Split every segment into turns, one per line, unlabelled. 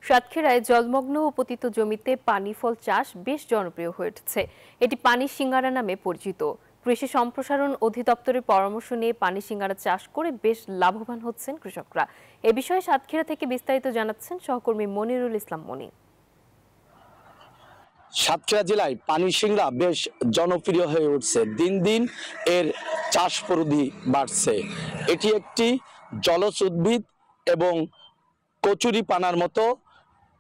সাতক্ষীরায় জলমগ্ন ও পতিত জমিতে পানি ফল চাষ বেশ জনপ্রিয় হয়ে উঠেছে। এটি পানি সিঙ্গারা নামে পরিচিত। কৃষি সম্প্রসারণ অধিদপ্তরের পরামর্শ নিয়ে পানি সিঙ্গারা চাষ করে বেশ লাভবান হচ্ছেন কৃষকরা। এ বিষয়ে সাতক্ষীরা থেকে বিস্তারিত জানাচ্ছেন সহকর্মী মনিরুল ইসলাম মনি।
সাতক্ষীরা জেলায় পানি সিংড়া বেশ জনপ্রিয় হয়ে উঠছে, দিন দিন এর চাষ পরিধি বাড়ছে। এটি একটি জলজ উদ্ভিদ এবং কচুরি পানার মতো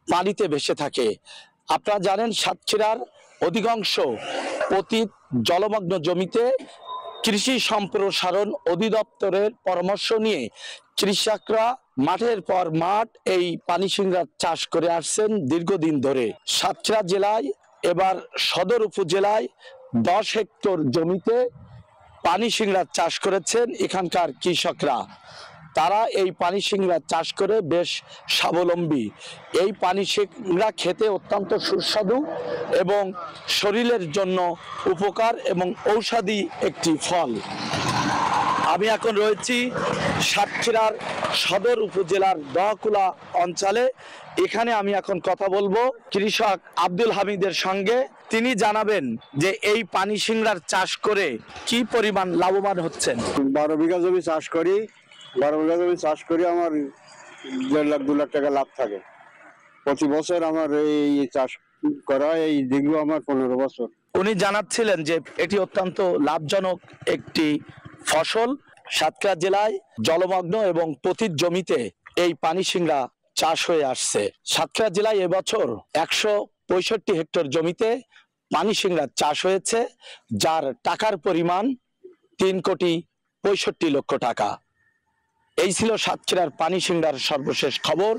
পানিতে ভেসে থাকে। আপনারা জানেন সাতক্ষীরার অধিকাংশ পতিত জলমগ্ন জমিতে কৃষি সম্প্রসারণ অধিদপ্তরের পরামর্শ নিয়ে কৃষকরা মাঠের পর মাঠ এই পানি সিংড়ার চাষ করে আসছেন দীর্ঘদিন ধরে। সাতক্ষীরা জেলায় এবার সদর উপজেলায় 10 হেক্টর জমিতে পানি সিংড়ার চাষ করেছেন এখানকার কৃষকরা। তারা এই পানি সিংড়া চাষ করে বেশ স্বাবলম্বী। এই পানি সিংড়া খেতে অত্যন্ত সুস্বাদু এবং শরীরের জন্য উপকার এবং ঔষধি একটি ফল। আমি এখন রয়েছি সাতক্ষীরার সদর উপজেলার দহকুলা অঞ্চলে। এখানে আমি এখন কথা বলবো কৃষক আব্দুল হামিদের সঙ্গে। তিনি জানাবেন যে এই পানি সিংড়ার চাষ করে কি পরিমাণ লাভবান হচ্ছেন।
12 বিঘা জমি চাষ করি। 12 বিঘা জমি চাষ করি আমার 1.5 লাখ 2 লাখ টাকা লাভ থাকে প্রতি বছর। আমার এই চাষ করা এই দীর্ঘ আমার 15 বছর।
উনি জানাচ্ছিলেন যে এটি অত্যন্ত লাভজনক একটি ফসল। সাতক্ষীরা জেলায় জলমগ্ন এবং পতিত জমিতে এই পানি সিংড়া চাষ হয়ে আসছে। সাতক্ষীরা জেলায় এবছর 165 হেক্টর জমিতে পানি সিংড়া চাষ হয়েছে, যার টাকার পরিমাণ 3,65,00,000 টাকা। এই ছিল সাতক্ষীরার পানি সিংড়ার সর্বশেষ খবর।